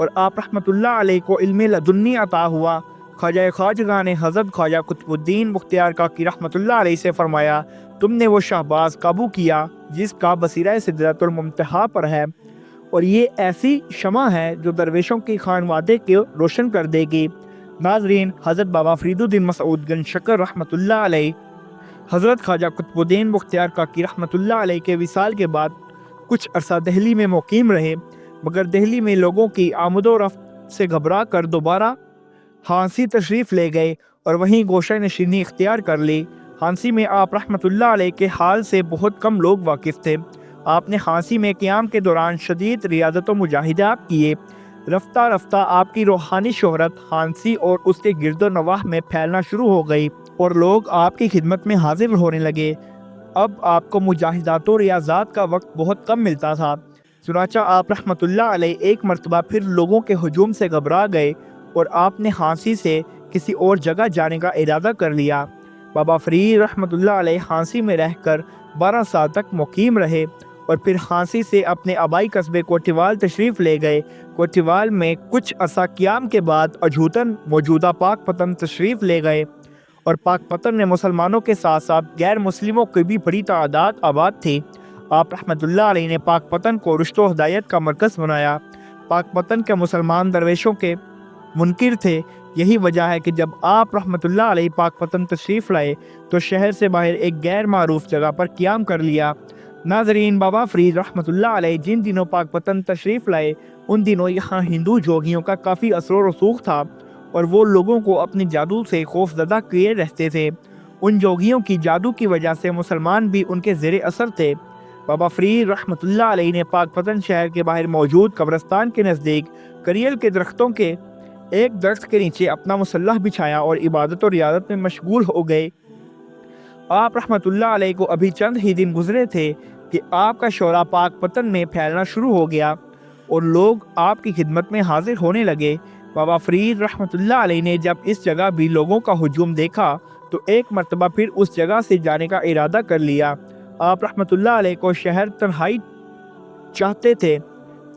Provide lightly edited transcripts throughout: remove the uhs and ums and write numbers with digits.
اور آپ رحمۃ اللہ علیہ کو علم لدنی عطا ہوا۔ خواجہ خواجگان نے حضرت خواجہ قطب الدین بختیار کاکی رحمۃ اللہ علیہ سے فرمایا، تم نے وہ شہباز قابو کیا جس کا بصیرہ سدرۃ المنتہا پر ہے، اور یہ ایسی شمع ہے جو درویشوں کی خانوادے کو روشن کر دے گی۔ ناظرین، حضرت بابا فرید الدین مسعود گنج شکر رحمۃ اللہ علیہ حضرت خواجہ قطب الدین بختیار کاکی رحمۃ اللہ علیہ کے وصال کے بعد کچھ عرصہ دہلی میں مقیم رہے، مگر دہلی میں لوگوں کی آمد و رفت سے گھبرا کر دوبارہ ہانسی تشریف لے گئے اور وہیں گوشہ نشینی اختیار کر لی۔ ہانسی میں آپ رحمۃ اللہ علیہ کے حال سے بہت کم لوگ واقف تھے۔ آپ نے ہانسی میں قیام کے دوران شدید ریاضت و مجاہدات کیے۔ رفتہ رفتہ آپ کی روحانی شہرت ہانسی اور اس کے گرد و نواح میں پھیلنا شروع ہو گئی اور لوگ آپ کی خدمت میں حاضر ہونے لگے۔ اب آپ کو مجاہدات و ریاضات کا وقت بہت کم ملتا تھا، چنانچہ آپ رحمۃ اللہ علیہ ایک مرتبہ پھر لوگوں کے ہجوم سے گھبرا گئے اور آپ نے ہانسی سے کسی اور جگہ جانے کا ارادہ کر لیا۔ بابا فرید رحمۃ اللہ علیہ ہانسی میں رہ کر 12 سال تک مقیم رہے اور پھر ہانسی سے اپنے آبائی قصبے کوٹیوال تشریف لے گئے۔ کوٹیوال میں کچھ عرصہ قیام کے بعد اجھوتن موجودہ پاک پتن تشریف لے گئے، اور پاک پتن میں مسلمانوں کے ساتھ ساتھ غیر مسلموں کی بھی بڑی تعداد آباد تھی۔ آپ رحمۃ اللہ علیہ نے پاک پتن کو رشد و ہدایت کا مرکز بنایا۔ پاک پتن کے مسلمان درویشوں کے منکر تھے، یہی وجہ ہے کہ جب آپ رحمۃ اللہ علیہ پاک پتن تشریف لائے تو شہر سے باہر ایک غیر معروف جگہ پر قیام کر لیا۔ ناظرین، بابا فرید رحمۃ اللہ علیہ جن دنوں پاک پتن تشریف لائے ان دنوں یہاں ہندو جوگیوں کا کافی اثر و رسوخ تھا اور وہ لوگوں کو اپنے جادو سے خوف زدہ کیے رہتے تھے۔ ان جوگیوں کی جادو کی وجہ سے مسلمان بھی ان کے زیر اثر تھے۔ بابا فرید رحمۃ اللہ علیہ نے پاک پتن شہر کے باہر موجود قبرستان کے نزدیک کریل کے درختوں کے ایک درخت کے نیچے اپنا مسلح بچھایا اور عبادت و ریاضت میں مشغول ہو گئے۔ آپ رحمۃ اللہ علیہ کو ابھی چند ہی دن گزرے تھے کہ آپ کا شعلہ پاک پتن میں پھیلنا شروع ہو گیا اور لوگ آپ کی خدمت میں حاضر ہونے لگے۔ بابا فرید رحمۃ اللہ علیہ نے جب اس جگہ بھی لوگوں کا ہجوم دیکھا تو ایک مرتبہ پھر اس جگہ سے جانے کا ارادہ کر لیا۔ آپ رحمۃ اللہ علیہ کو شہر تنہائی چاہتے تھے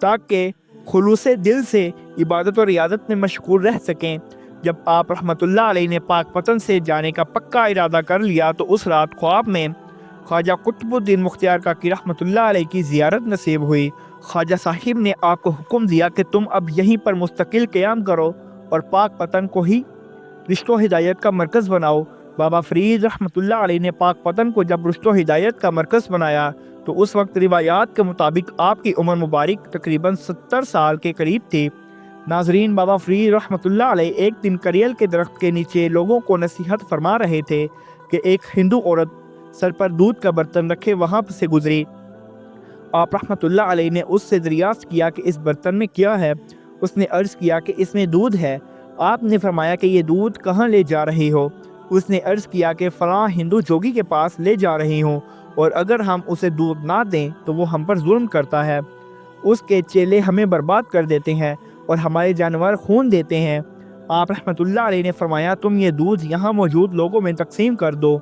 تاکہ خلوص دل سے عبادت و ریاضت میں مشغول رہ سکیں۔ جب آپ رحمۃ اللہ علیہ نے پاک پتن سے جانے کا پکا ارادہ کر لیا تو اس رات خواب میں خواجہ قطب الدین بختیار کاکی رحمۃ اللہ علیہ کی زیارت نصیب ہوئی۔ خواجہ صاحب نے آپ کو حکم دیا کہ تم اب یہیں پر مستقل قیام کرو اور پاک پتن کو ہی رشد و ہدایت کا مرکز بناؤ۔ بابا فرید رحمۃ اللہ علیہ نے پاک پتن کو جب رشد و ہدایت کا مرکز بنایا تو اس وقت روایات کے مطابق آپ کی عمر مبارک تقریباً 70 سال کے قریب تھی۔ ناظرین، بابا فرید رحمۃ اللہ علیہ ایک دن کریل کے درخت کے نیچے لوگوں کو نصیحت فرما رہے تھے کہ ایک ہندو عورت سر پر دودھ کا برتن رکھے وہاں سے گزری۔ آپ رحمۃ اللہ علیہ نے اس سے دریافت کیا کہ اس برتن میں کیا ہے؟ اس نے عرض کیا کہ اس میں دودھ ہے۔ آپ نے فرمایا کہ یہ دودھ کہاں لے جا رہی ہو؟ اس نے عرض کیا کہ فلاں ہندو جوگی کے پاس لے جا رہی ہوں، اور اگر ہم اسے دودھ نہ دیں تو وہ ہم پر ظلم کرتا ہے۔ اس کے چیلے ہمیں برباد کر دیتے ہیں اور ہمارے جانور خون دیتے ہیں۔ آپ رحمۃ اللہ علیہ نے فرمایا تم یہ دودھ یہاں موجود لوگوں میں تقسیم کر دو،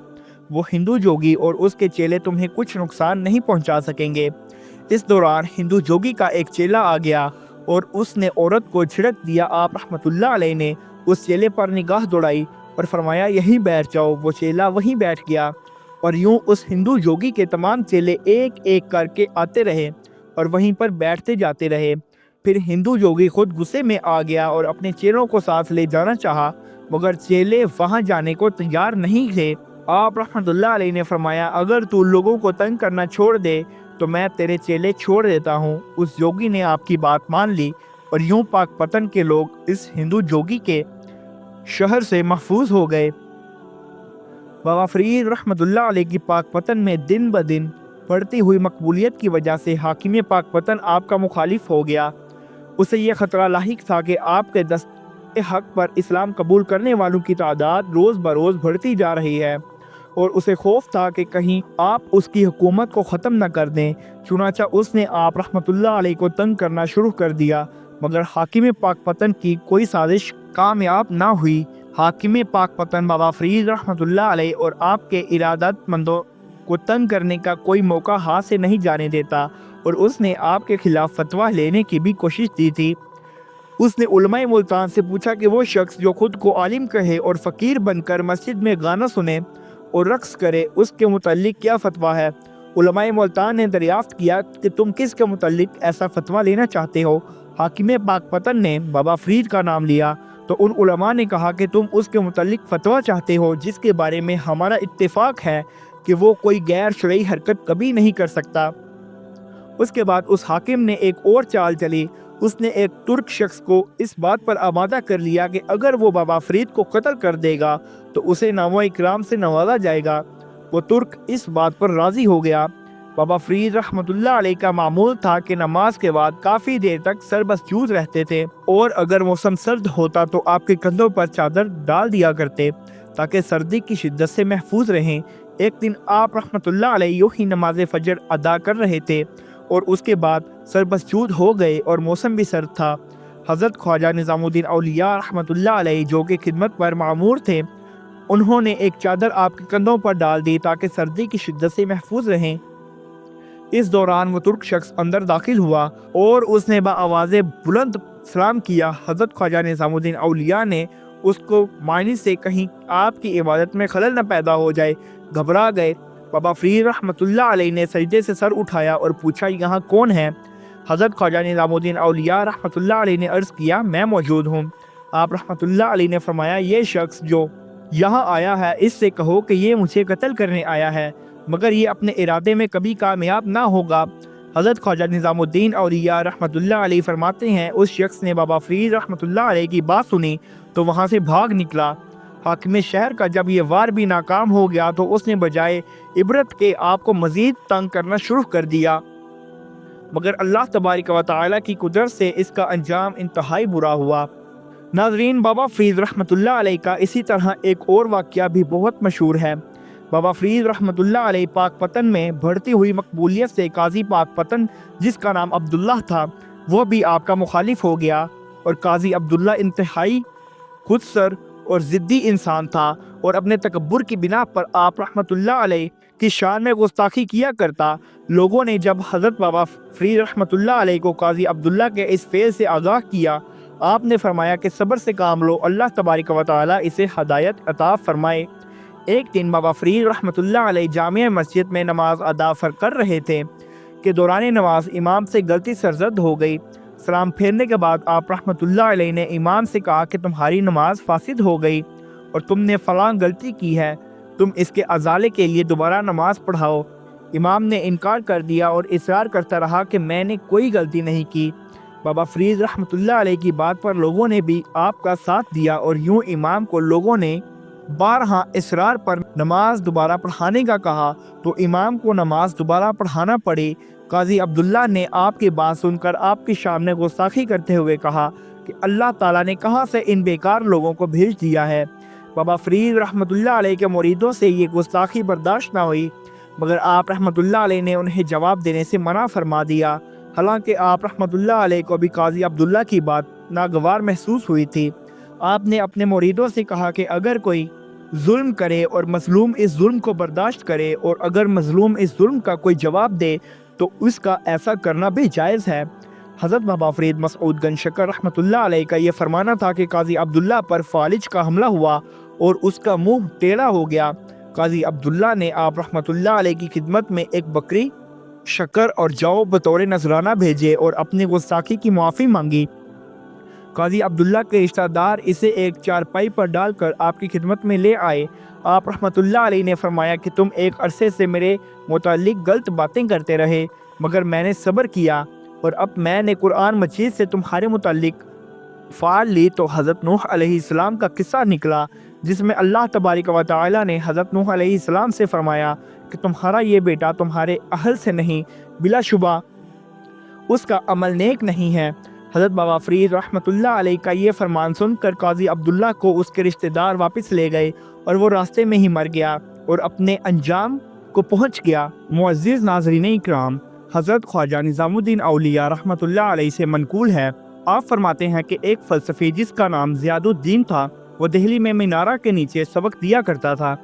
وہ ہندو جوگی اور اس کے چیلے تمہیں کچھ نقصان نہیں پہنچا سکیں گے۔ اس دوران ہندو جوگی کا ایک چیلا آ گیا اور اس نے عورت کو جھڑک دیا۔ آپ رحمۃ اللہ علیہ نے اس چیلے پر نگاہ دوڑائی اور فرمایا یہیں بیٹھ جاؤ۔ وہ چیلا وہیں بیٹھ گیا اور یوں اس ہندو جوگی کے تمام چیلے ایک ایک کر کے آتے رہے اور وہیں پر بیٹھتے جاتے رہے۔ پھر ہندو جوگی خود غصے میں آ گیا اور اپنے چیلوں کو ساتھ لے جانا چاہا، مگر چیلے وہاں جانے کو تیار نہیں تھے۔ آپ رحمۃ اللہ علیہ نے فرمایا اگر تو لوگوں کو تنگ کرنا چھوڑ دے تو میں تیرے چیلے چھوڑ دیتا ہوں۔ اس جوگی نے آپ کی بات مان لی اور یوں پاک پتن کے لوگ اس ہندو جوگی کے شہر سے محفوظ ہو گئے۔ بابا فرید رحمۃ اللہ علیہ کی پاک پتن میں دن بدن بڑھتی ہوئی مقبولیت کی وجہ سے حاکم پاک پتن آپ کا مخالف ہو گیا۔ اسے یہ خطرہ لاحق تھا کہ آپ کے دست حق پر اسلام قبول کرنے والوں کی تعداد روز بروز بڑھتی جا رہی ہے، اور اسے خوف تھا کہ کہیں آپ اس کی حکومت کو ختم نہ کر دیں۔ چنانچہ اس نے آپ رحمۃ اللہ علیہ کو تنگ کرنا شروع کر دیا، مگر حاکم پاک پتن کی کوئی سازش کامیاب نہ ہوئی۔ حاکم پاک پتن بابا فرید رحمۃ اللہ علیہ اور آپ کے ارادت مندوں کو تنگ کرنے کا کوئی موقع ہاتھ سے نہیں جانے دیتا، اور اس نے آپ کے خلاف فتویٰ لینے کی بھی کوشش کی تھی۔ اس نے علماء ملتان سے پوچھا کہ وہ شخص جو خود کو عالم کہے اور فقیر بن کر مسجد میں گانا سنے اور رقص کرے، اس کے متعلق کیا فتویٰ ہے؟ علماء ملتان نے دریافت کیا کہ تم کس کے متعلق ایسا فتویٰ لینا چاہتے ہو؟ حاکم پاک پتن نے بابا فرید کا نام لیا تو ان علماء نے کہا کہ تم اس کے متعلق فتویٰ چاہتے ہو جس کے بارے میں ہمارا اتفاق ہے کہ وہ کوئی غیر شرعی حرکت کبھی نہیں کر سکتا۔ اس کے بعد اس حاکم نے ایک اور چال چلی۔ اس نے ایک ترک شخص کو اس بات پر آمادہ کر لیا کہ اگر وہ بابا فرید کو قتل کر دے گا تو اسے نام و اکرام سے نوازا جائے گا۔ وہ ترک اس بات پر راضی ہو گیا۔ بابا فرید رحمۃ اللہ علیہ کا معمول تھا کہ نماز کے بعد کافی دیر تک سر مسجود رہتے تھے، اور اگر موسم سرد ہوتا تو آپ کے کندھوں پر چادر ڈال دیا کرتے تاکہ سردی کی شدت سے محفوظ رہیں۔ ایک دن آپ رحمۃ اللہ علیہ یوں ہی نماز فجر ادا کر رہے تھے اور اس کے بعد سر مسجود ہو گئے اور موسم بھی سرد تھا۔ حضرت خواجہ نظام الدین اولیاء رحمۃ اللہ علیہ جو کہ خدمت پر معمور تھے، انہوں نے ایک چادر آپ کے کندھوں پر ڈال دی تاکہ سردی کی شدت سے محفوظ رہیں۔ اس دوران وہ ترک شخص اندر داخل ہوا اور اس نے بآواز بلند سلام کیا۔ حضرت خواجہ نظام الدین اولیاء نے اس کو معنی سے کہیں آپ کی عبادت میں خلل نہ پیدا ہو جائے گھبرا گئے۔ بابا فرید رحمۃ اللہ علیہ نے سجدے سے سر اٹھایا اور پوچھا یہاں کون ہے؟ حضرت خواجہ نظام الدین اولیاء رحمۃ اللہ علیہ نے عرض کیا میں موجود ہوں۔ آپ رحمۃ اللہ علیہ نے فرمایا یہ شخص جو یہاں آیا ہے اس سے کہو کہ یہ مجھے قتل کرنے آیا ہے، مگر یہ اپنے ارادے میں کبھی کامیاب نہ ہوگا۔ حضرت خواجہ نظام الدین اولیاء رحمۃ اللہ علیہ فرماتے ہیں اس شخص نے بابا فرید رحمۃ اللہ علیہ کی بات سنی تو وہاں سے بھاگ نکلا۔ حاکم شہر کا جب یہ وار بھی ناکام ہو گیا تو اس نے بجائے عبرت کے آپ کو مزید تنگ کرنا شروع کر دیا، مگر اللہ تبارک و تعالیٰ کی قدرت سے اس کا انجام انتہائی برا ہوا۔ ناظرین، بابا فرید رحمۃ اللہ علیہ کا اسی طرح ایک اور واقعہ بھی بہت مشہور ہے۔ بابا فرید رحمۃ اللہ علیہ پاک پتن میں بڑھتی ہوئی مقبولیت سے قاضی پاک پتن جس کا نام عبداللہ تھا وہ بھی آپ کا مخالف ہو گیا، اور قاضی عبداللہ انتہائی خود سر اور ضدی انسان تھا اور اپنے تکبر کی بنا پر آپ رحمۃ اللہ علیہ کی شان میں گستاخی کیا کرتا۔ لوگوں نے جب حضرت بابا فرید رحمۃ اللہ علیہ کو قاضی عبداللہ کے اس فعل سے آگاہ کیا، آپ نے فرمایا کہ صبر سے کام لو، اللہ تبارک و تعالیٰ اسے ہدایت عطا فرمائے۔ ایک دن بابا فرید رحمۃ اللہ علیہ جامع مسجد میں نماز ادا کر رہے تھے کہ دوران نماز امام سے غلطی سرزد ہو گئی۔ سلام پھیرنے کے بعد آپ رحمۃ اللہ علیہ نے امام سے کہا کہ تمہاری نماز فاسد ہو گئی اور تم نے فلاں غلطی کی ہے، تم اس کے ازالے کے لیے دوبارہ نماز پڑھاؤ۔ امام نے انکار کر دیا اور اصرار کرتا رہا کہ میں نے کوئی غلطی نہیں کی۔ بابا فرید رحمۃ اللہ علیہ کی بات پر لوگوں نے بھی آپ کا ساتھ دیا اور یوں امام کو لوگوں نے بارہا اصرار پر نماز دوبارہ پڑھانے کا کہا تو امام کو نماز دوبارہ پڑھانا پڑی۔ قاضی عبداللہ نے آپ کی بات سن کر آپ کی شان میں گستاخی کرتے ہوئے کہا کہ اللہ تعالیٰ نے کہاں سے ان بیکار لوگوں کو بھیج دیا ہے۔ بابا فرید رحمۃ اللہ علیہ کے مریدوں سے یہ گستاخی برداشت نہ ہوئی، مگر آپ رحمۃ اللہ علیہ نے انہیں جواب دینے سے منع فرما دیا، حالانکہ آپ رحمۃ اللہ علیہ کو بھی قاضی عبداللہ کی بات ناگوار محسوس ہوئی تھی۔ آپ نے اپنے مریدوں سے کہا کہ اگر کوئی ظلم کرے اور مظلوم اس ظلم کو برداشت کرے، اور اگر مظلوم اس ظلم کا کوئی جواب دے تو اس کا ایسا کرنا بھی جائز ہے۔ حضرت بابا فرید مسعود گنج شکر رحمۃ اللہ علیہ کا یہ فرمانا تھا کہ قاضی عبداللہ پر فالج کا حملہ ہوا اور اس کا منہ ٹیڑھا ہو گیا۔ قاضی عبداللہ نے آپ رحمۃ اللہ علیہ کی خدمت میں ایک بکری، شکر اور جو بطور نذرانہ بھیجے اور اپنی گستاخی کی معافی مانگی۔ قاضی عبداللہ کے رشتہ دار اسے ایک چارپائی پر ڈال کر آپ کی خدمت میں لے آئے۔ آپ رحمۃ اللہ علیہ نے فرمایا کہ تم ایک عرصے سے میرے متعلق غلط باتیں کرتے رہے، مگر میں نے صبر کیا، اور اب میں نے قرآن مجید سے تمہارے متعلق فعال لی تو حضرت نوح علیہ السلام کا قصہ نکلا، جس میں اللہ تبارک و تعالیٰ نے حضرت نوح علیہ السلام سے فرمایا کہ تمہارا یہ بیٹا تمہارے اہل سے نہیں، بلا شبہ اس کا عمل نیک نہیں ہے۔ حضرت بابا فرید رحمۃ اللہ علیہ کا یہ فرمان سن کر قاضی عبداللہ کو اس کے رشتہ دار واپس لے گئے اور وہ راستے میں ہی مر گیا اور اپنے انجام کو پہنچ گیا۔ معزز ناظرین اکرام، حضرت خواجہ نظام الدین اولیاء رحمۃ اللہ علیہ سے منقول ہے، آپ فرماتے ہیں کہ ایک فلسفی جس کا نام زیاد الدین تھا، وہ دہلی میں مینارہ کے نیچے سبق دیا کرتا تھا۔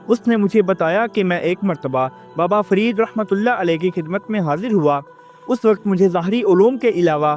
اس نے مجھے بتایا کہ میں ایک مرتبہ بابا فرید رحمۃ اللہ علیہ کی خدمت میں حاضر ہوا۔ اس وقت مجھے ظاہری علوم کے علاوہ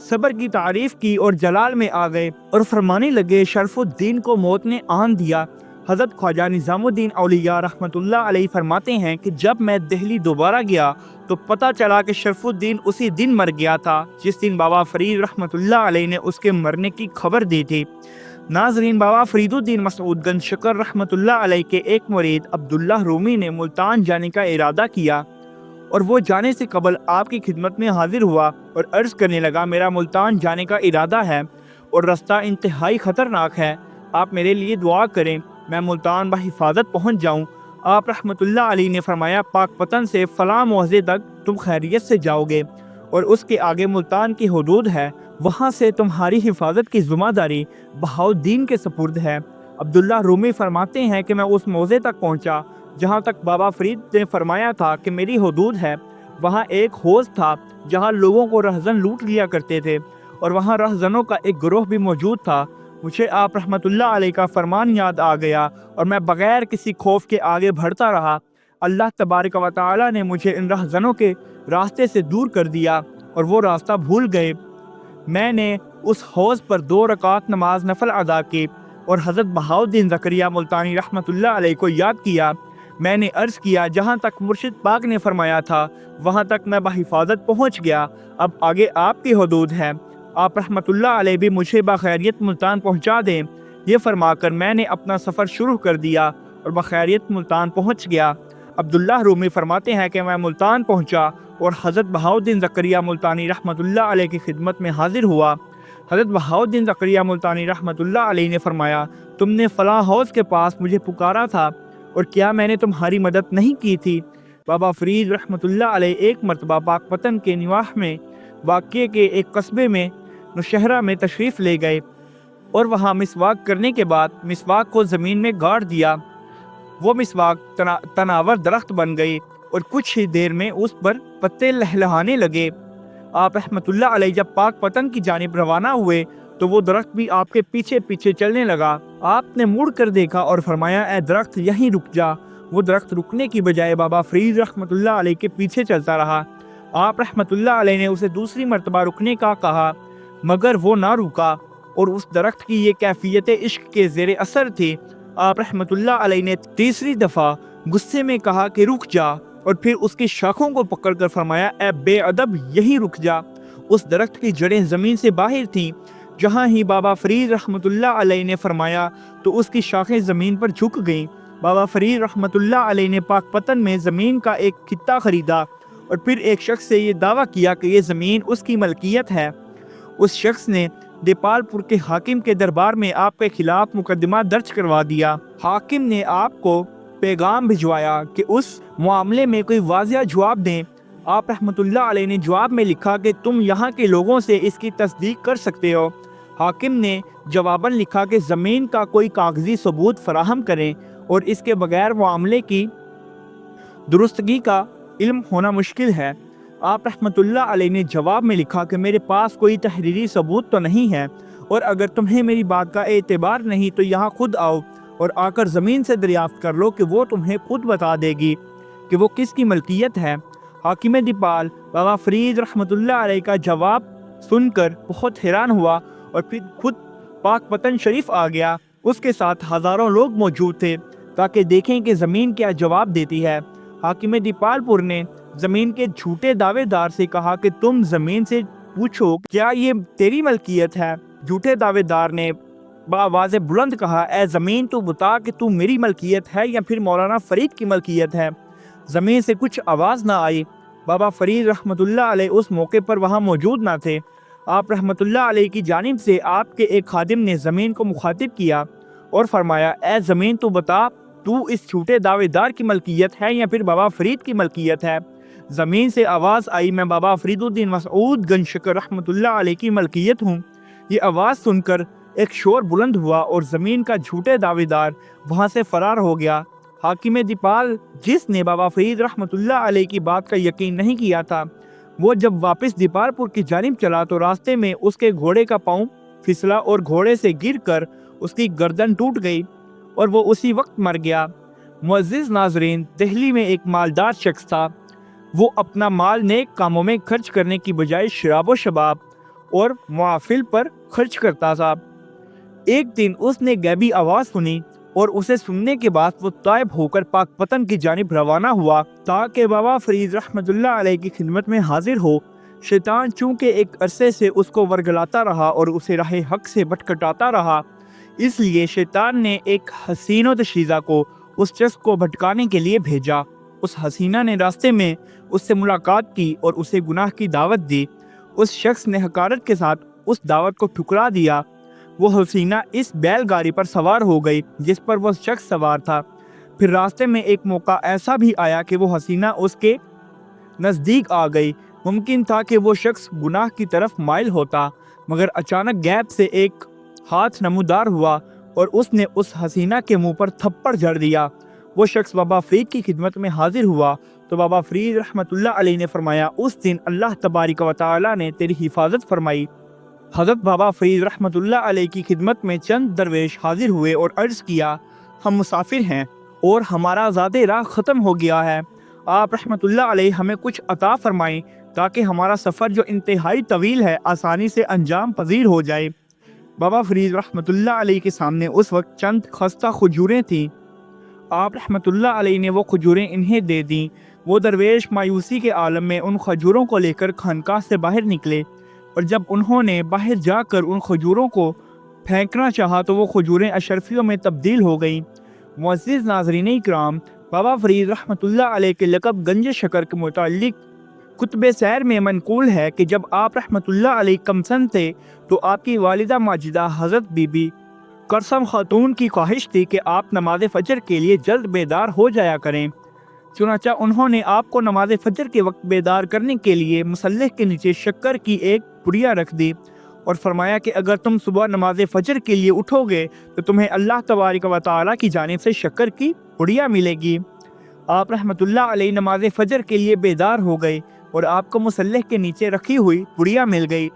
صبر کی تعریف کی اور جلال میں آ گئے اور فرمانے لگے شرف الدین کو موت نے آن دیا۔ حضرت خواجہ نظام الدین اولیاء رحمۃ اللہ علیہ فرماتے ہیں کہ جب میں دہلی دوبارہ گیا تو پتہ چلا کہ شرف الدین اسی دن مر گیا تھا جس دن بابا فرید رحمۃ اللہ علیہ نے اس کے مرنے کی خبر دی تھی۔ ناظرین، بابا فرید الدین مسعود گنج شکر رحمۃ اللہ علیہ کے ایک مرید عبداللہ رومی نے ملتان جانے کا ارادہ کیا اور وہ جانے سے قبل آپ کی خدمت میں حاضر ہوا اور عرض کرنے لگا، میرا ملتان جانے کا ارادہ ہے اور رستہ انتہائی خطرناک ہے، آپ میرے لیے دعا کریں میں ملتان بحفاظت پہنچ جاؤں۔ آپ رحمۃ اللہ علیہ نے فرمایا، پاک پتن سے فلاں موضع تک تم خیریت سے جاؤ گے اور اس کے آگے ملتان کی حدود ہے، وہاں سے تمہاری حفاظت کی ذمہ داری بہاؤالدین کے سپرد ہے۔ عبداللہ رومی فرماتے ہیں کہ میں اس موضع تک پہنچا جہاں تک بابا فرید نے فرمایا تھا کہ میری حدود ہے۔ وہاں ایک حوض تھا جہاں لوگوں کو رہزن لوٹ لیا کرتے تھے اور وہاں رہزنوں کا ایک گروہ بھی موجود تھا۔ مجھے آپ رحمۃ اللہ علیہ کا فرمان یاد آ گیا اور میں بغیر کسی خوف کے آگے بڑھتا رہا۔ اللہ تبارک و تعالی نے مجھے ان رہزنوں کے راستے سے دور کر دیا اور وہ راستہ بھول گئے۔ میں نے اس حوض پر 2 رکعت نماز نفل ادا کی اور حضرت بہاؤالدین زکریا ملتانی رحمۃ اللہ علیہ کو یاد کیا۔ میں نے عرض کیا، جہاں تک مرشد پاک نے فرمایا تھا وہاں تک میں بحفاظت پہنچ گیا، اب آگے آپ کی حدود ہے، آپ رحمۃ اللہ علیہ بھی مجھے بخیریت ملتان پہنچا دیں۔ یہ فرما کر میں نے اپنا سفر شروع کر دیا اور بخیریت ملتان پہنچ گیا۔ عبداللہ رومی فرماتے ہیں کہ میں ملتان پہنچا اور حضرت بہاؤالدین زکریا ملتانی رحمۃ اللہ علیہ کی خدمت میں حاضر ہوا۔ حضرت بہاؤالدین زکریا ملتانی رحمۃ اللہ علیہ نے فرمایا، تم نے فلاں حوض کے پاس مجھے پکارا تھا اور کیا میں نے تمہاری مدد نہیں کی تھی؟ بابا فرید رحمۃ اللہ علیہ ایک مرتبہ پاک پتن کے نواح میں واقع کے ایک قصبے میں نوشہرہ میں تشریف لے گئے اور وہاں مسواک کرنے کے بعد مسواک کو زمین میں گاڑ دیا۔ وہ مسواک تناور درخت بن گئی اور کچھ ہی دیر میں اس پر پتے لہلہانے لگے۔ آپ رحمۃ اللہ علیہ جب پاک پتن کی جانب روانہ ہوئے تو وہ درخت بھی آپ کے پیچھے پیچھے چلنے لگا۔ آپ نے مڑ کر دیکھا اور فرمایا، اے درخت یہیں رک جا۔ وہ درخت رکنے کی بجائے بابا فرید رحمۃ اللہ علیہ کے پیچھے چلتا رہا۔ آپ رحمۃ اللہ علیہ نے اسے دوسری مرتبہ رکنے کا کہا مگر وہ نہ رکا اور اس درخت کی یہ کیفیت عشق کے زیر اثر تھی۔ آپ رحمۃ اللہ علیہ نے تیسری دفعہ غصے میں کہا کہ رک جا اور پھر اس کی شاخوں کو پکڑ کر فرمایا، اے بے ادب یہیں رک جا۔ اس درخت کی جڑیں زمین سے باہر تھیں۔ جہاں ہی بابا فرید رحمۃ اللہ علیہ نے فرمایا تو اس کی شاخیں زمین پر جھک گئیں۔ بابا فرید رحمۃ اللہ علیہ نے پاک پتن میں زمین کا ایک خطہ خریدا اور پھر ایک شخص سے یہ دعویٰ کیا کہ یہ زمین اس کی ملکیت ہے۔ اس شخص نے دیپال پور کے حاکم کے دربار میں آپ کے خلاف مقدمہ درج کروا دیا۔ حاکم نے آپ کو پیغام بھجوایا کہ اس معاملے میں کوئی واضح جواب دیں۔ آپ رحمۃ اللہ علیہ نے جواب میں لکھا کہ تم یہاں کے لوگوں سے اس کی تصدیق کر سکتے ہو۔ حاکم نے جواباً لکھا کہ زمین کا کوئی کاغذی ثبوت فراہم کریں اور اس کے بغیر معاملے کی درستگی کا علم ہونا مشکل ہے۔ آپ رحمۃ اللہ علیہ نے جواب میں لکھا کہ میرے پاس کوئی تحریری ثبوت تو نہیں ہے اور اگر تمہیں میری بات کا اعتبار نہیں تو یہاں خود آؤ اور آ کر زمین سے دریافت کر لو کہ وہ تمہیں خود بتا دے گی کہ وہ کس کی ملکیت ہے۔ حاکم دیپال بابا فرید رحمۃ اللہ علیہ کا جواب سن کر بہت حیران ہوا اور پھر خود پاک پتن شریف آ گیا۔ اس کے ساتھ ہزاروں لوگ موجود تھے تاکہ دیکھیں کہ زمین کیا جواب دیتی ہے۔ حاکم دیپال پور نے زمین کے جھوٹے دعوے دار سے کہا کہ تم زمین سے پوچھو کیا یہ تیری ملکیت ہے۔ جھوٹے دعوے دار نے بآواز بلند کہا، اے زمین تو بتا کہ تو میری ملکیت ہے یا پھر مولانا فرید کی ملکیت ہے۔ زمین سے کچھ آواز نہ آئی۔ بابا فرید رحمۃ اللہ علیہ اس موقع پر وہاں موجود نہ تھے۔ آپ رحمۃ اللہ علیہ کی جانب سے آپ کے ایک خادم نے زمین کو مخاطب کیا اور فرمایا، اے زمین تو بتا تو اس جھوٹے دعوے دار کی ملکیت ہے یا پھر بابا فرید کی ملکیت ہے۔ زمین سے آواز آئی، میں بابا فرید الدین مسعود گنج شکر رحمۃ اللہ علیہ کی ملکیت ہوں۔ یہ آواز سن کر ایک شور بلند ہوا اور زمین کا جھوٹے دعوے دار وہاں سے فرار ہو گیا۔ حاکم دیپال جس نے بابا فرید رحمۃ اللہ علیہ کی بات کا یقین نہیں کیا تھا، وہ جب واپس دیپال پور کی جانب چلا تو راستے میں اس کے گھوڑے کا پاؤں پھسلا اور گھوڑے سے گر کر اس کی گردن ٹوٹ گئی اور وہ اسی وقت مر گیا۔ معزز ناظرین، دہلی میں ایک مالدار شخص تھا۔ وہ اپنا مال نیک کاموں میں خرچ کرنے کی بجائے شراب و شباب اور محافل پر خرچ کرتا تھا۔ ایک دن اس نے غیبی آواز سنی اور اسے سننے کے بعد وہ طائب ہو کر پاک پتن کی جانب روانہ ہوا تاکہ بابا فرید رحمۃ اللہ علیہ کی خدمت میں حاضر ہو۔ شیطان چونکہ ایک عرصے سے اس کو ورگلاتا رہا اور اسے راہ حق سے بھٹکاتا رہا، اس لیے شیطان نے ایک حسین و دشیزہ کو اس شخص کو بھٹکانے کے لیے بھیجا۔ اس حسینہ نے راستے میں اس سے ملاقات کی اور اسے گناہ کی دعوت دی۔ اس شخص نے حقارت کے ساتھ اس دعوت کو ٹھکرا دیا۔ وہ حسینہ اس بیل گاڑی پر سوار ہو گئی جس پر وہ شخص سوار تھا۔ پھر راستے میں ایک موقع ایسا بھی آیا کہ وہ حسینہ اس کے نزدیک آ گئی۔ ممکن تھا کہ وہ شخص گناہ کی طرف مائل ہوتا، مگر اچانک غیب سے ایک ہاتھ نمودار ہوا اور اس نے اس حسینہ کے منہ پر تھپڑ جڑ دیا۔ وہ شخص بابا فرید کی خدمت میں حاضر ہوا تو بابا فرید رحمۃ اللہ علیہ نے فرمایا، اس دن اللہ تبارک و تعالی نے تیری حفاظت فرمائی۔ حضرت بابا فرید رحمۃ اللہ علیہ کی خدمت میں چند درویش حاضر ہوئے اور عرض کیا، ہم مسافر ہیں اور ہمارا زاد راہ ختم ہو گیا ہے، آپ رحمۃ اللہ علیہ ہمیں کچھ عطا فرمائیں تاکہ ہمارا سفر جو انتہائی طویل ہے آسانی سے انجام پذیر ہو جائے۔ بابا فرید رحمۃ اللہ علیہ کے سامنے اس وقت چند خستہ کھجوریں تھیں۔ آپ رحمۃ اللہ علیہ نے وہ کھجوریں انہیں دے دیں۔ وہ درویش مایوسی کے عالم میں ان کھجوروں کو لے کر خانقاہ سے باہر نکلے، اور جب انہوں نے باہر جا کر ان کھجوروں کو پھینکنا چاہا تو وہ کھجوریں اشرفیوں میں تبدیل ہو گئیں۔ معزز ناظرین اکرام، بابا فرید رحمۃ اللہ علیہ کے لقب گنج شکر کے متعلق کتب سیر میں منقول ہے کہ جب آپ رحمۃ اللہ علیہ کمسن تھے تو آپ کی والدہ ماجدہ حضرت بی بی کرسم خاتون کی خواہش تھی کہ آپ نماز فجر کے لیے جلد بیدار ہو جایا کریں۔ چنانچہ انہوں نے آپ کو نماز فجر کے وقت بیدار کرنے کے لیے مصلح کے نیچے شکر کی ایک پڑیا رکھ دی اور فرمایا کہ اگر تم صبح نماز فجر کے لیے اٹھو گے تو تمہیں اللہ تبارک و تعالیٰ کی جانب سے شکر کی پڑیا ملے گی۔ آپ رحمۃ اللہ علیہ نماز فجر کے لیے بیدار ہو گئے اور آپ کو مصلح کے نیچے رکھی ہوئی پڑیا مل گئی۔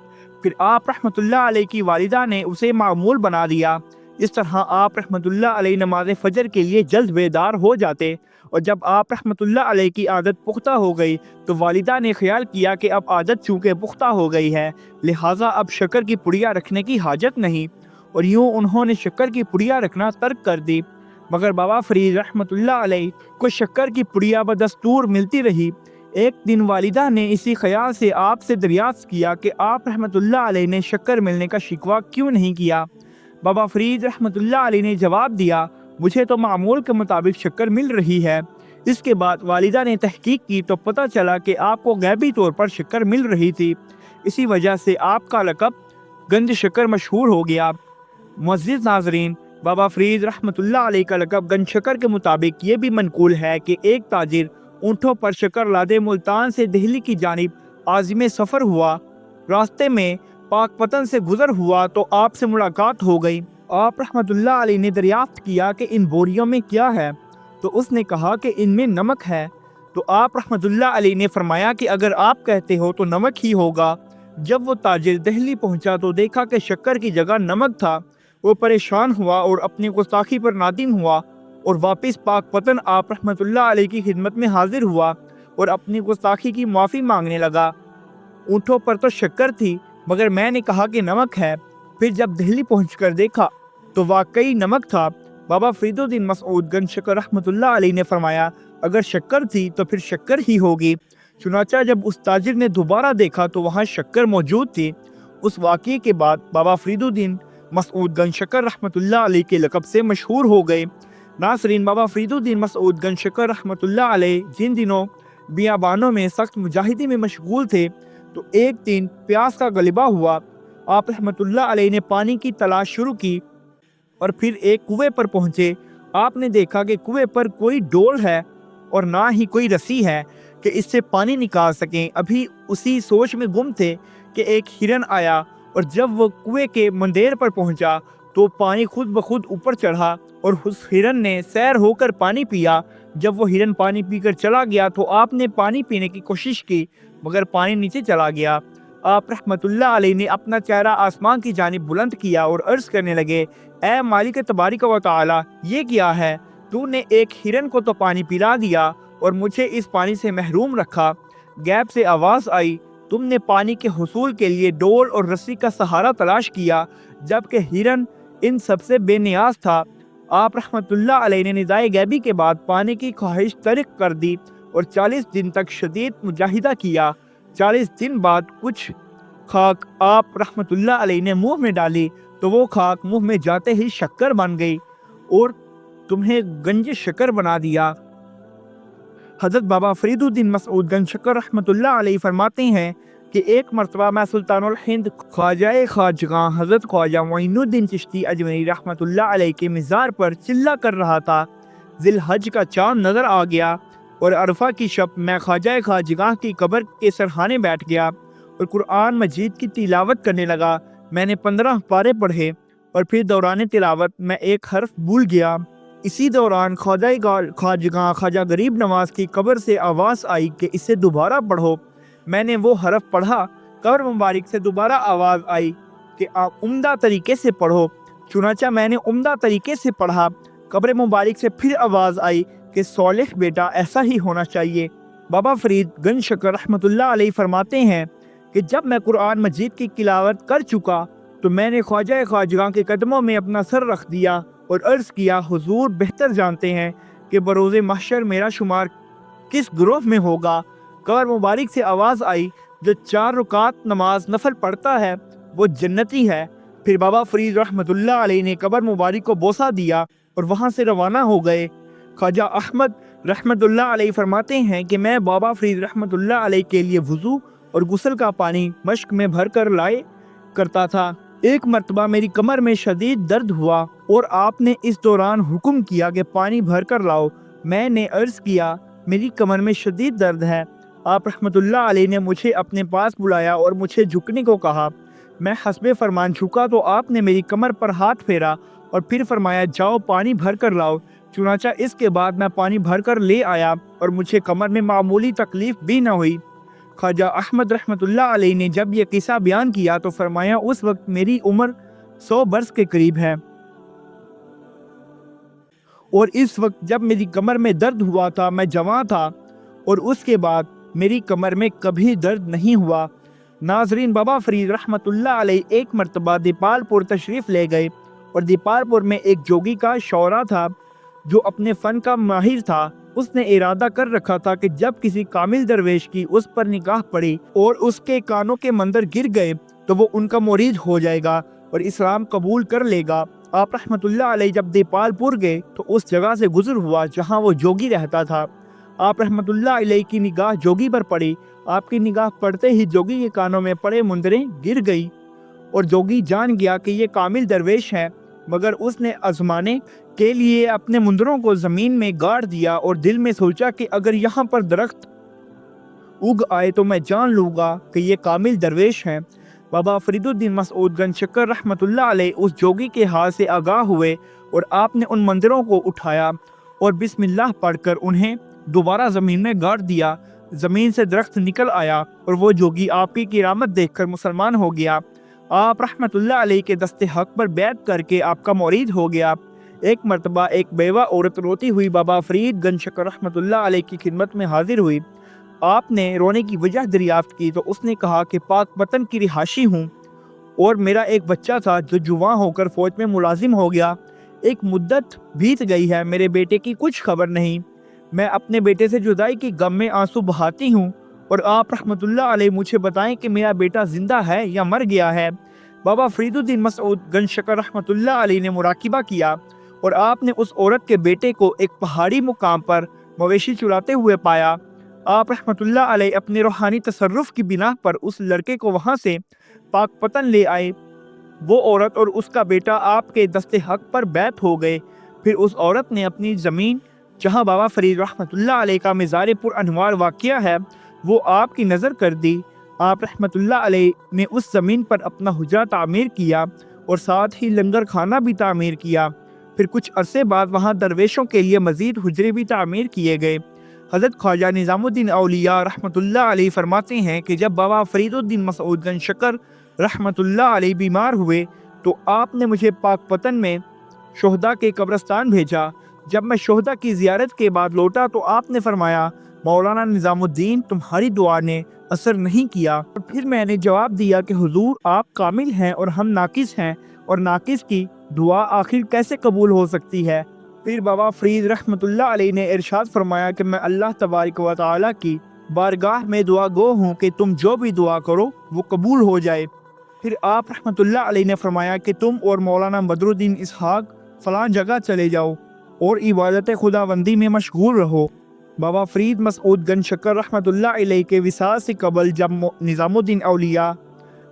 پھر آپ رحمۃ اللہ علیہ کی والدہ نے اسے معمول بنا دیا۔ اس طرح آپ رحمۃ اللہ علیہ نماز فجر کے لیے جلد بیدار ہو جاتے، اور جب آپ رحمۃ اللہ علیہ کی عادت پختہ ہو گئی تو والدہ نے خیال کیا کہ اب عادت چونکہ پختہ ہو گئی ہے لہٰذا اب شکر کی پڑیا رکھنے کی حاجت نہیں، اور یوں انہوں نے شکر کی پڑیا رکھنا ترک کر دی۔ مگر بابا فرید رحمۃ اللہ علیہ کو شکر کی پڑیا بدستور ملتی رہی۔ ایک دن والدہ نے اسی خیال سے آپ سے دریافت کیا کہ آپ رحمۃ اللہ علیہ نے شکر ملنے کا شکوہ کیوں نہیں کیا؟ بابا فرید رحمۃ اللہ علیہ نے جواب دیا، مجھے تو معمول کے مطابق شکر مل رہی ہے۔ اس کے بعد والدہ نے تحقیق کی تو پتہ چلا کہ آپ کو غیبی طور پر شکر مل رہی تھی، اسی وجہ سے آپ کا لقب گنج شکر مشہور ہو گیا۔ معزز ناظرین، بابا فرید رحمۃ اللہ علیہ کا لقب گنج شکر کے مطابق یہ بھی منقول ہے کہ ایک تاجر اونٹوں پر شکر لادے ملتان سے دہلی کی جانب عازم سفر ہوا۔ راستے میں پاک پتن سے گزر ہوا تو آپ سے ملاقات ہو گئی۔ آپ رحمۃ اللہ علیہ نے دریافت کیا کہ ان بوریوں میں کیا ہے؟ تو اس نے کہا کہ ان میں نمک ہے۔ تو آپ رحمۃ اللہ علیہ نے فرمایا کہ اگر آپ کہتے ہو تو نمک ہی ہوگا۔ جب وہ تاجر دہلی پہنچا تو دیکھا کہ شکر کی جگہ نمک تھا۔ وہ پریشان ہوا اور اپنی گستاخی پر نادم ہوا اور واپس پاک پتن آپ رحمۃ اللہ علیہ کی خدمت میں حاضر ہوا اور اپنی گستاخی کی معافی مانگنے لگا۔ اونٹوں پر تو شکر تھی مگر میں نے کہا کہ نمک ہے۔ پھر جب دہلی پہنچ کر دیکھا تو واقعی نمک تھا۔ بابا فرید الدین مسعود گنج شکر رحمۃ اللہ علیہ نے فرمایا، اگر شکر تھی تو پھر شکر ہی ہوگی۔ چنانچہ جب اس تاجر نے دوبارہ دیکھا تو وہاں شکر موجود تھی۔ اس واقعے کے بعد بابا فرید الدین مسعود گنج شکر رحمۃ اللہ علیہ کے لقب سے مشہور ہو گئے۔ ناظرین، بابا فرید الدین مسعود گنج شکر رحمۃ اللہ علیہ جن دنوں بیابانوں میں سخت مجاہدی میں مشغول تھے تو ایک دن پیاس کا غلبہ ہوا۔ آپ رحمۃ اللہ علیہ نے پانی کی تلاش شروع کی اور پھر ایک کنویں پر پہنچے۔ آپ نے دیکھا کہ کنویں پر کوئی ڈول ہے اور نہ ہی کوئی رسی ہے کہ اس سے پانی نکال سکیں۔ ابھی اسی سوچ میں گم تھے کہ ایک ہرن آیا اور جب وہ کنویں کے مندیر پر پہنچا تو پانی خود بخود اوپر چڑھا اور اس ہرن نے سیر ہو کر پانی پیا۔ جب وہ ہرن پانی پی کر چلا گیا تو آپ نے پانی پینے کی کوشش کی مگر پانی نیچے چلا گیا۔ آپ رحمۃ اللہ علیہ نے اپنا چہرہ آسمان کی جانب بلند کیا اور عرض کرنے لگے، اے مالک تبارک و تعالی، یہ کیا ہے؟ تو نے ایک ہرن کو تو پانی پلا دیا اور مجھے اس پانی سے محروم رکھا۔ غیب سے آواز آئی، تم نے پانی کے حصول کے لیے ڈول اور رسی کا سہارا تلاش کیا، جبکہ ہرن ان سب سے بے نیاز تھا۔ آپ رحمت اللہ علیہ نے ندائے غیبی کے بعد پانی کی خواہش ترک کر دی اور 40 دن تک شدید مجاہدہ کیا۔ 40 دن بعد کچھ خاک آپ رحمت اللہ علیہ نے منہ میں ڈالی تو وہ خاک منہ میں جاتے ہی شکر بن گئی اور تمہیں گنج شکر بنا دیا۔ حضرت بابا فرید الدین مسعود گنج شکر رحمت اللہ علیہ فرماتے ہیں کہ ایک مرتبہ میں سلطان الہند خواجہ خواجگاں حضرت خواجہ معین الدین چشتی اجمیری رحمت اللہ علیہ کے مزار پر چلا کر رہا تھا۔ ذی الحج کا چاند نظر آ گیا اور عرفہ کی شب میں خواجہ خواجگاں کی قبر کے سرحانے بیٹھ گیا اور قرآن مجید کی تلاوت کرنے لگا۔ میں نے 15 پارے پڑھے اور پھر دوران تلاوت میں ایک حرف بھول گیا۔ اسی دوران خواجہ خواجگاں خواجہ غریب نواز کی قبر سے آواز آئی کہ اسے دوبارہ پڑھو۔ میں نے وہ حرف پڑھا۔ قبر مبارک سے دوبارہ آواز آئی کہ آپ عمدہ طریقے سے پڑھو۔ چنانچہ میں نے عمدہ طریقے سے پڑھا۔ قبر مبارک سے پھر آواز آئی کہ صالح بیٹا ایسا ہی ہونا چاہیے۔ بابا فرید گنج شکر رحمت اللہ علیہ فرماتے ہیں کہ جب میں قرآن مجید کی تلاوت کر چکا تو میں نے خواجہ خواجگاں کے قدموں میں اپنا سر رکھ دیا اور عرض کیا، حضور بہتر جانتے ہیں کہ بروز محشر میرا شمار کس گروہ میں ہوگا۔ قبر مبارک سے آواز آئی، جو 4 رکعت نماز نفل پڑھتا ہے وہ جنتی ہے۔ پھر بابا فرید رحمت اللہ علیہ نے قبر مبارک کو بوسہ دیا اور وہاں سے روانہ ہو گئے۔ خواجہ احمد رحمت اللہ علیہ فرماتے ہیں کہ میں بابا فرید رحمت اللہ علیہ کے لیے وضو اور غسل کا پانی مشک میں بھر کر لائے کرتا تھا۔ ایک مرتبہ میری کمر میں شدید درد ہوا اور آپ نے اس دوران حکم کیا کہ پانی بھر کر لاؤ۔ میں نے عرض کیا، میری کمر میں شدید درد ہے۔ آپ رحمت اللہ علیہ نے مجھے اپنے پاس بلایا اور مجھے جھکنے کو کہا۔ میں حسب فرمان جھکا تو آپ نے میری کمر پر ہاتھ پھیرا اور پھر فرمایا، جاؤ پانی بھر کر لاؤ۔ چنانچہ اس کے بعد میں پانی بھر کر لے آیا اور مجھے کمر میں معمولی تکلیف بھی نہ ہوئی۔ خواجہ احمد رحمت اللہ علیہ نے جب یہ قصہ بیان کیا تو فرمایا، اس وقت میری عمر 100 برس کے قریب ہے اور اس وقت جب میری کمر میں درد ہوا تھا میں جوان تھا اور اس کے بعد میری کمر میں کبھی درد نہیں ہوا۔ ناظرین، بابا فرید رحمت اللہ علیہ ایک مرتبہ دیپال پور تشریف لے گئے اور دیپال پور میں ایک جوگی کا شعرا تھا جو اپنے فن کا ماہر تھا۔ اس نے ارادہ کر رکھا تھا کہ جب کسی کامل درویش کی اس پر نگاہ پڑی اور اس کے کانوں کے مندر گر گئے تو وہ ان کا مرید ہو جائے گا اور اسلام قبول کر لے گا۔ آپ رحمت اللہ علیہ جب دیپال پور گئے تو اس جگہ سے گزر ہوا جہاں وہ جوگی رہتا تھا۔ آپ رحمت اللہ علیہ کی نگاہ جوگی پر پڑی۔ آپ کی نگاہ پڑتے ہی جوگی کے کانوں میں پڑے مندریں گر گئی اور جوگی جان گیا کہ یہ کامل درویش ہے، مگر اس نے آزمانے کے لیے اپنے مندروں کو زمین میں گاڑ دیا اور دل میں سوچا کہ اگر یہاں پر درخت اگ آئے تو میں جان لوں گا کہ یہ کامل درویش ہیں۔ بابا فرید الدین مسعود گنج شکر رحمت اللہ علیہ اس جوگی کے حال سے آگاہ ہوئے اور آپ نے ان مندروں کو اٹھایا اور بسم اللہ پڑھ کر انہیں دوبارہ زمین میں گاڑ دیا۔ زمین سے درخت نکل آیا اور وہ جوگی آپ کی کرامت دیکھ کر مسلمان ہو گیا۔ آپ رحمت اللہ علیہ کے دست حق پر بیعت کر کے آپ کا مرید ہو گیا۔ ایک مرتبہ ایک بیوہ عورت روتی ہوئی بابا فرید گنج شکر رحمت اللہ علیہ کی خدمت میں حاضر ہوئی۔ آپ نے رونے کی وجہ دریافت کی تو اس نے کہا کہ پاک وطن کی رہائشی ہوں اور میرا ایک بچہ تھا جو جوان ہو کر فوج میں ملازم ہو گیا۔ ایک مدت بیت گئی ہے، میرے بیٹے کی کچھ خبر نہیں۔ میں اپنے بیٹے سے جدائی کی غم میں آنسو بہاتی ہوں اور آپ رحمت اللہ علیہ مجھے بتائیں کہ میرا بیٹا زندہ ہے یا مر گیا ہے۔ بابا فرید الدین مسعود گنج شکر رحمت اللہ علیہ نے مراقبہ کیا اور آپ نے اس عورت کے بیٹے کو ایک پہاڑی مقام پر مویشی چراتے ہوئے پایا۔ آپ رحمت اللہ علیہ اپنے روحانی تصرف کی بنا پر اس لڑکے کو وہاں سے پاک پتن لے آئے۔ وہ عورت اور اس کا بیٹا آپ کے دست حق پر بیعت ہو گئے۔ پھر اس عورت نے اپنی زمین جہاں بابا فرید رحمت اللہ علیہ کا مزار پر انوار واقع ہے وہ آپ کی نظر کر دی۔ آپ رحمت اللہ علیہ نے اس زمین پر اپنا حجرہ تعمیر کیا اور ساتھ ہی لنگر خانہ بھی تعمیر کیا۔ پھر کچھ عرصے بعد وہاں درویشوں کے لیے مزید حجرے بھی تعمیر کیے گئے۔ حضرت خواجہ نظام الدین اولیاء رحمت اللہ علیہ فرماتے ہیں کہ جب بابا فرید الدین مسعود گنج شکر رحمت اللہ علیہ بیمار ہوئے تو آپ نے مجھے پاک پتن میں شہداء کے قبرستان بھیجا۔ جب میں شہداء کی زیارت کے بعد لوٹا تو آپ نے فرمایا، مولانا نظام الدین، تمہاری دعا نے اثر نہیں کیا۔ اور پھر میں نے جواب دیا کہ حضور آپ کامل ہیں اور ہم ناقص ہیں، اور ناقص کی دعا آخر کیسے قبول ہو سکتی ہے؟ پھر بابا فرید رحمۃ اللہ علیہ نے ارشاد فرمایا کہ میں اللہ تبارک و تعالیٰ کی بارگاہ میں دعا گو ہوں کہ تم جو بھی دعا کرو وہ قبول ہو جائے۔ پھر آپ رحمۃ اللہ علیہ نے فرمایا کہ تم اور مولانا بدر الدین اسحاق فلاں جگہ چلے جاؤ اور عبادت خداوندی میں مشغول رہو۔ بابا فرید مسعود گنج شکر رحمۃ اللہ علیہ کے وصال سے قبل جب نظام الدین اولیاء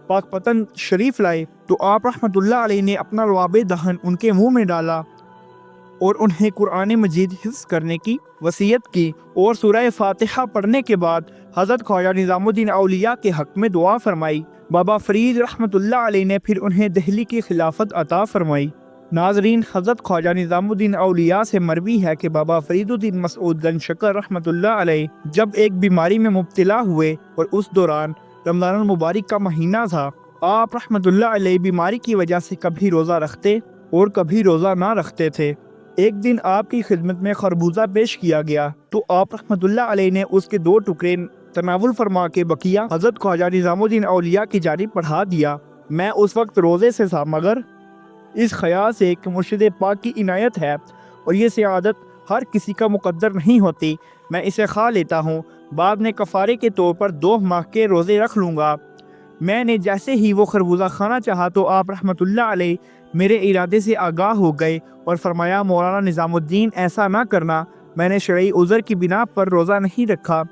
پاک پتن شریف لائے تو آپ رحمۃ اللہ علیہ نے اپنا لعاب دہن ان کے منہ میں ڈالا اور انہیں قرآن مجید حفظ کرنے کی وصیت کی، اور سورہ فاتحہ پڑھنے کے بعد حضرت خواجہ نظام الدین اولیاء کے حق میں دعا فرمائی۔ بابا فرید رحمۃ اللہ علیہ نے پھر انہیں دہلی کی خلافت عطا فرمائی۔ ناظرین، حضرت خواجہ نظام الدین اولیاء سے مروی ہے کہ بابا فرید الدین مسعود گنج شکر رحمۃ اللہ علیہ جب ایک بیماری میں مبتلا ہوئے اور اس دوران رمضان المبارک کا مہینہ تھا، آپ رحمۃ اللہ علیہ بیماری کی وجہ سے کبھی روزہ رکھتے اور کبھی روزہ نہ رکھتے تھے۔ ایک دن آپ کی خدمت میں خربوزہ پیش کیا گیا تو آپ رحمۃ اللہ علیہ نے اس کے 2 ٹکڑے تناول فرما کے بقیہ حضرت خواجہ نظام الدین اولیاء کی جانب پڑھا دیا۔ میں اس وقت روزے سے تھا، مگر اس خیال سے کہ مرشد پاک کی عنایت ہے اور یہ سعادت ہر کسی کا مقدر نہیں ہوتی، میں اسے کھا لیتا ہوں، بعد میں کفارے کے طور پر 2 ماہ کے روزے رکھ لوں گا۔ میں نے جیسے ہی وہ خربوزہ کھانا چاہا تو آپ رحمۃ اللہ علیہ میرے ارادے سے آگاہ ہو گئے اور فرمایا، مولانا نظام الدین ایسا نہ کرنا، میں نے شرعی عذر کی بنا پر روزہ نہیں رکھا۔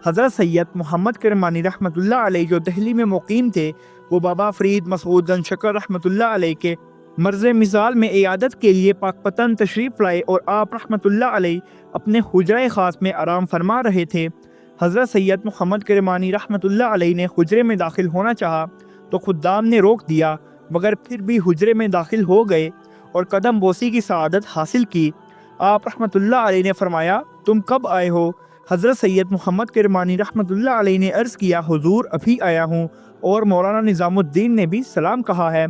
حضرت سید محمد کرمانی رحمۃ اللہ علیہ جو دہلی میں مقیم تھے، وہ بابا فرید مسعود گنج شکر رحمۃ اللہ علیہ کے مرض مثال میں عیادت کے لیے پاک پتن تشریف لائے اور آپ رحمۃ اللہ علیہ اپنے حجرہ خاص میں آرام فرما رہے تھے۔ حضرت سید محمد کرمانی رحمۃ اللہ علیہ نے حجرے میں داخل ہونا چاہا تو خدام نے روک دیا، مگر پھر بھی حجرے میں داخل ہو گئے اور قدم بوسی کی سعادت حاصل کی۔ آپ رحمۃ اللہ علیہ نے فرمایا، تم کب آئے ہو؟ حضرت سید محمد کرمانی رحمۃ اللہ علیہ نے عرض کیا، حضور ابھی آیا ہوں، اور مولانا نظام الدین نے بھی سلام کہا ہے۔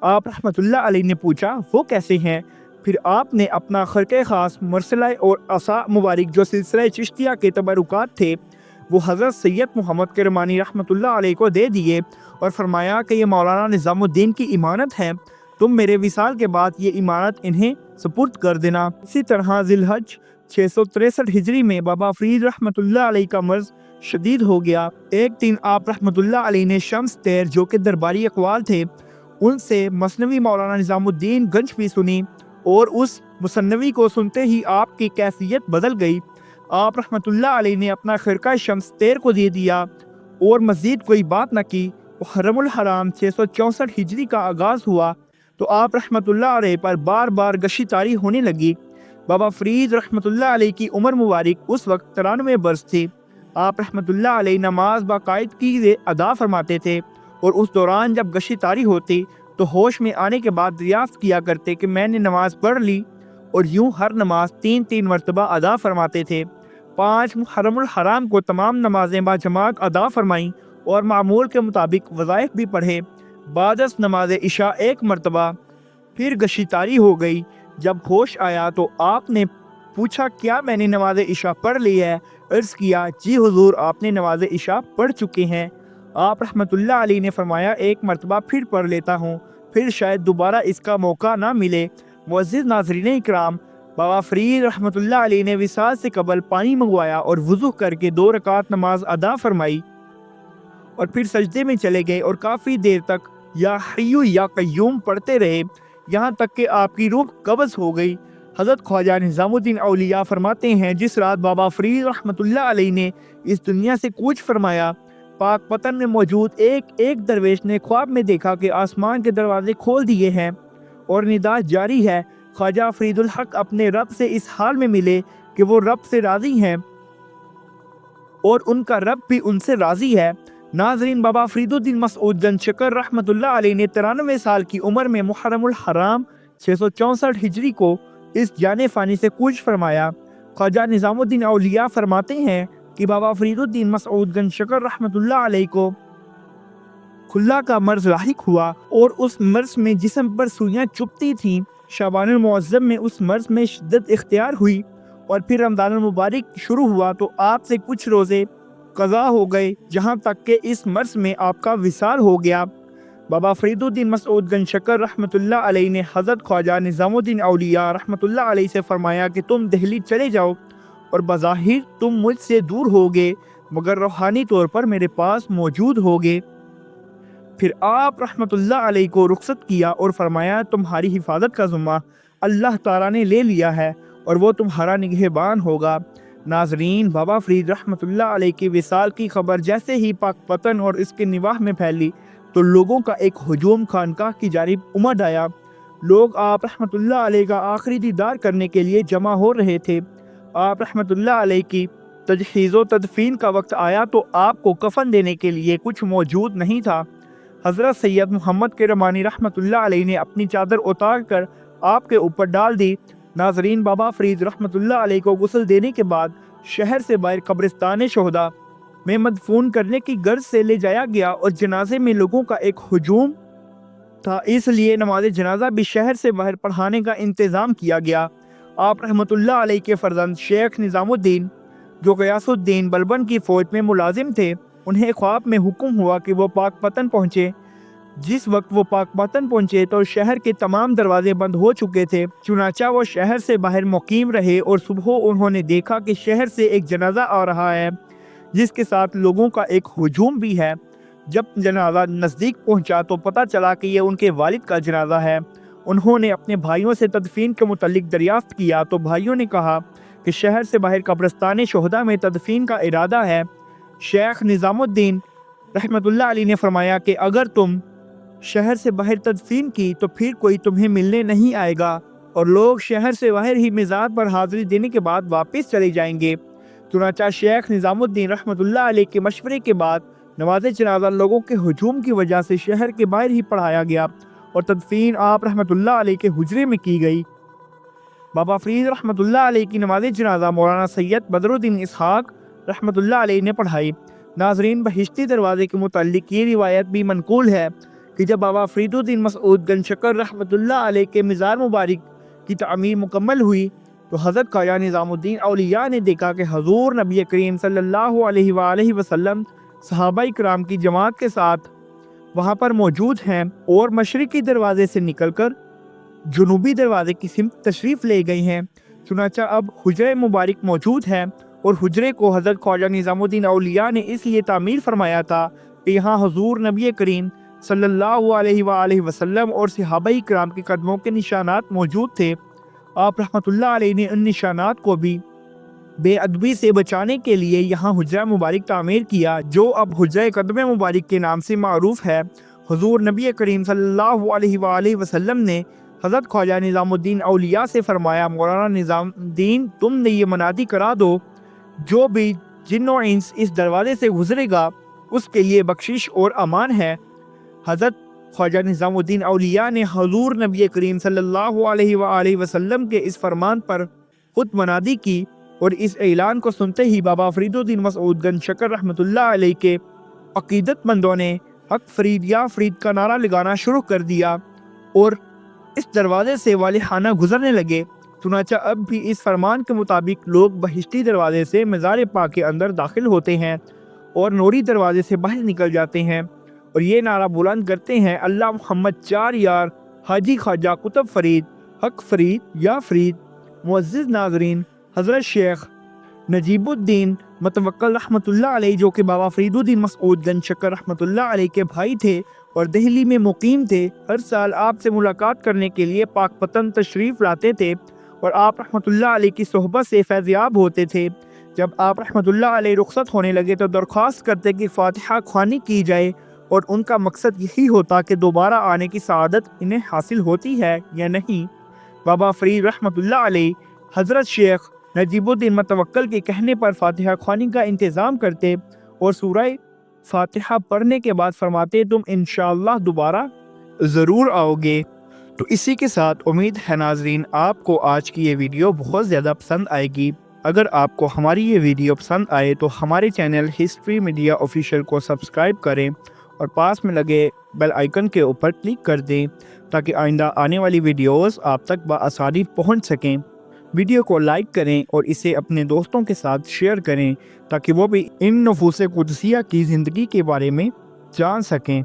آپ رحمۃ اللہ علیہ نے پوچھا، وہ کیسے ہیں؟ پھر آپ نے اپنا خرقہ خاص مرسلہ اور عصا مبارک جو سلسلہ چشتیہ کے تبرکات تھے وہ حضرت سید محمد کرمانی رحمۃ اللہ علیہ کو دے دیے اور فرمایا کہ یہ مولانا نظام الدین کی امانت ہے، تم میرے وصال کے بعد یہ امانت انہیں سپرد کر دینا۔ اسی طرح ذی الحج 663 ہجری میں بابا فرید رحمۃ اللہ علیہ کا مرض شدید ہو گیا۔ ایک دن آپ رحمۃ اللہ علیہ نے شمس تیر جو کہ درباری اقوال تھے ان سے مثنوی مولانا نظام الدین گنجوی سنی، اور اس مثنوی کو سنتے ہی آپ کی کیفیت بدل گئی۔ آپ رحمۃ اللہ علیہ نے اپنا خرقہ شمس تیر کو دے دیا اور مزید کوئی بات نہ کی۔ محرم الحرام 664 ہجری کا آغاز ہوا تو آپ رحمۃ اللہ علیہ پر بار بار گشی طاری ہونے لگی۔ بابا فرید رحمۃ اللہ علیہ کی عمر مبارک اس وقت 93 برس تھی۔ آپ رحمۃ اللہ علیہ نماز باقاعدگی ادا فرماتے تھے، اور اس دوران جب گشی طاری ہوتی تو ہوش میں آنے کے بعد دریافت کیا کرتے کہ میں نے نماز پڑھ لی، اور یوں ہر نماز 3 مرتبہ ادا فرماتے تھے۔ 5 محرم الحرام کو تمام نمازیں باجماعت ادا فرمائیں اور معمول کے مطابق وظائف بھی پڑھے۔ بعد از نماز عشاء 1 مرتبہ پھر گشی طاری ہو گئی۔ جب ہوش آیا تو آپ نے پوچھا، کیا میں نے نماز عشاء پڑھ لی ہے؟ عرض کیا، جی حضور آپ نے نماز عشاء پڑھ چکے ہیں۔ آپ رحمۃ اللہ علیہ نے فرمایا، 1 مرتبہ پھر پڑھ لیتا ہوں، پھر شاید دوبارہ اس کا موقع نہ ملے۔ معزز ناظرین اکرام، بابا فرید رحمۃ اللہ علیہ نے وصال سے قبل پانی منگوایا اور وضو کر کے 2 رکعت نماز ادا فرمائی اور پھر سجدے میں چلے گئے اور کافی دیر تک یا حی یا قیوم پڑھتے رہے، یہاں تک کہ آپ کی روح قبض ہو گئی۔ حضرت خواجہ نظام الدین اولیاء فرماتے ہیں، جس رات بابا فرید رحمۃ اللہ علیہ نے اس دنیا سے کوچ فرمایا، پاک پتن میں موجود ایک درویش نے خواب میں دیکھا کہ آسمان کے دروازے کھول دیے ہیں اور ندا جاری ہے۔ خواجہ فرید الحق اپنے رب سے اس حال میں ملے کہ وہ رب سے راضی ہیں اور ان کا رب بھی ان سے راضی ہے۔ ناظرین، بابا فرید الدین مسعود گنج شکر رحمۃ اللہ علیہ نے 93 سال کی عمر میں محرم الحرام 664 ہجری کو اس جان فانی سے کوچ فرمایا۔ خواجہ نظام الدین اولیاء فرماتے ہیں کہ بابا فرید الدین مسعود گنج شکر رحمۃ اللہ علیہ کو کھلا کا مرض لاحق ہوا اور اس مرض میں جسم پر سوئیاں چبھتی تھیں۔ شعبان المعظم میں اس مرض میں شدت اختیار ہوئی اور پھر رمضان المبارک شروع ہوا تو آپ سے کچھ روزے قضا ہو گئے، جہاں تک کہ اس مرض میں آپ کا وصال ہو گیا۔ بابا فرید الدین مسعود گنج شکر رحمۃ اللہ علیہ نے حضرت خواجہ نظام الدین اولیاء رحمۃ اللہ علیہ سے فرمایا کہ تم دہلی چلے جاؤ اور بظاہر تم مجھ سے دور ہوگے مگر روحانی طور پر میرے پاس موجود ہوگے۔ پھر آپ رحمۃ اللہ علیہ کو رخصت کیا اور فرمایا تمہاری حفاظت کا ذمہ اللہ تعالیٰ نے لے لیا ہے اور وہ تمہارا نگہبان ہوگا۔ ناظرین، بابا فرید رحمۃ اللہ علیہ کی وصال کی خبر جیسے ہی پاک پتن اور اس کے نواح میں پھیلی تو لوگوں کا ایک ہجوم خانقاہ کی جانب امڈ آیا۔ لوگ آپ رحمۃ اللہ علیہ کا آخری دیدار کرنے کے لیے جمع ہو رہے تھے۔ آپ رحمۃ اللہ علیہ کی تجہیز و تدفین کا وقت آیا تو آپ کو کفن دینے کے لیے کچھ موجود نہیں تھا۔ حضرت سید محمد کرمانی رحمۃ اللہ علیہ نے اپنی چادر اتار کر آپ کے اوپر ڈال دی۔ ناظرین، بابا فرید رحمۃ اللہ علیہ کو غسل دینے کے بعد شہر سے باہر قبرستان شہداء میں مدفون کرنے کی غرض سے لے جایا گیا اور جنازے میں لوگوں کا ایک ہجوم تھا، اس لیے نماز جنازہ بھی شہر سے باہر پڑھانے کا انتظام کیا گیا۔ آپ رحمۃ اللہ علیہ کے فرزند شیخ نظام الدین جو غیاث الدین بلبن کی فوج میں ملازم تھے، انہیں خواب میں حکم ہوا کہ وہ پاک پتن پہنچے۔ جس وقت وہ پاک پتن پہنچے تو شہر کے تمام دروازے بند ہو چکے تھے، چنانچہ وہ شہر سے باہر مقیم رہے اور صبح انہوں نے دیکھا کہ شہر سے ایک جنازہ آ رہا ہے جس کے ساتھ لوگوں کا ایک ہجوم بھی ہے۔ جب جنازہ نزدیک پہنچا تو پتہ چلا کہ یہ ان کے والد کا جنازہ ہے۔ انہوں نے اپنے بھائیوں سے تدفین کے متعلق دریافت کیا تو بھائیوں نے کہا کہ شہر سے باہر قبرستان شہداء میں تدفین کا ارادہ ہے۔ شیخ نظام الدین رحمۃ اللہ علیہ نے فرمایا کہ اگر تم شہر سے باہر تدفین کی تو پھر کوئی تمہیں ملنے نہیں آئے گا اور لوگ شہر سے باہر ہی مزار پر حاضری دینے کے بعد واپس چلے جائیں گے۔ چنانچہ شیخ نظام الدین رحمۃ اللہ علیہ کے مشورے کے بعد نماز جنازہ لوگوں کے ہجوم کی وجہ سے شہر کے باہر ہی پڑھایا گیا اور تدفین آپ رحمۃ اللہ علیہ کے حجرے میں کی گئی۔ بابا فرید رحمۃ اللہ علیہ کی نماز جنازہ مولانا سید بدر الدین اسحاق رحمۃ اللہ علیہ نے پڑھائی۔ ناظرین، بہشتی دروازے کے متعلق یہ روایت بھی منقول ہے کہ جب بابا فرید الدین مسعود گنج شکر رحمۃ اللہ علیہ کے مزار مبارک کی تعمیر مکمل ہوئی تو حضرت خواجہ نظام الدین اولیاء نے دیکھا کہ حضور نبی کریم صلی اللہ علیہ وآلہ وسلم صحابہ کرام کی جماعت کے ساتھ وہاں پر موجود ہیں اور مشرقی دروازے سے نکل کر جنوبی دروازے کی سمت تشریف لے گئے ہیں۔ چنانچہ اب حجرہ مبارک موجود ہے اور حجرے کو حضرت خواجہ نظام الدین اولیاء نے اس لیے تعمیر فرمایا تھا کہ یہاں حضور نبی کریم صلی اللہ علیہ وآلہ وسلم اور صحابہ کرام کے قدموں کے نشانات موجود تھے۔ آپ رحمۃ اللہ علیہ نے ان نشانات کو بھی بے ادبی سے بچانے کے لیے یہاں حجرہ مبارک تعمیر کیا جو اب حجرہ قدم مبارک کے نام سے معروف ہے۔ حضور نبی کریم صلی اللہ علیہ وآلہ وسلم نے حضرت خواجہ نظام الدین اولیاء سے فرمایا، مولانا نظام الدین، تم نے یہ منادی کرا دو جو بھی جن و انس اس دروازے سے گزرے گا اس کے لیے بخشش اور امان ہے۔ حضرت خواجہ نظام الدین اولیاء نے حضور نبی کریم صلی اللہ علیہ وآلہ وسلم کے اس فرمان پر خود منادی کی اور اس اعلان کو سنتے ہی بابا فرید الدین مسعود گنج شکر رحمۃ اللہ علیہ کے عقیدت مندوں نے حق فرید یا فرید کا نعرہ لگانا شروع کر دیا اور اس دروازے سے والہانہ گزرنے لگے۔ چنانچہ اب بھی اس فرمان کے مطابق لوگ بہشتی دروازے سے مزار پاک کے اندر داخل ہوتے ہیں اور نوری دروازے سے باہر نکل جاتے ہیں اور یہ نعرہ بلند کرتے ہیں، اللہ محمد چار یار، حاجی خواجہ قطب فرید، حق فرید یا فرید۔ معزز ناظرین، حضرت شیخ نجیب الدین متوکل رحمۃ اللہ علیہ جو کہ بابا فرید الدین مسعود گنج شکر رحمۃ اللہ علیہ کے بھائی تھے اور دہلی میں مقیم تھے، ہر سال آپ سے ملاقات کرنے کے لیے پاک پتن تشریف لاتے تھے اور آپ رحمۃ اللہ علیہ کی صحبت سے فیض یاب ہوتے تھے۔ جب آپ رحمۃ اللہ علیہ رخصت ہونے لگے تو درخواست کرتے کہ فاتحہ خوانی کی جائے اور ان کا مقصد یہی ہوتا کہ دوبارہ آنے کی سعادت انہیں حاصل ہوتی ہے یا نہیں۔ بابا فرید رحمۃ اللہ علیہ حضرت شیخ نجیب الدین متوکل کے کہنے پر فاتحہ خوانی کا انتظام کرتے اور سورہ فاتحہ پڑھنے کے بعد فرماتے، تم انشاءاللہ دوبارہ ضرور آؤ گے۔ تو اسی کے ساتھ امید ہے ناظرین آپ کو آج کی یہ ویڈیو بہت زیادہ پسند آئے گی۔ اگر آپ کو ہماری یہ ویڈیو پسند آئے تو ہمارے چینل ہسٹری میڈیا آفیشیل کو سبسکرائب کریں اور پاس میں لگے بیل آئیکن کے اوپر کلک کر دیں تاکہ آئندہ آنے والی ویڈیوز آپ تک بآسانی پہنچ سکیں۔ ویڈیو کو لائک کریں اور اسے اپنے دوستوں کے ساتھ شیئر کریں تاکہ وہ بھی ان نفوس قدسیہ کی زندگی کے بارے میں جان سکیں۔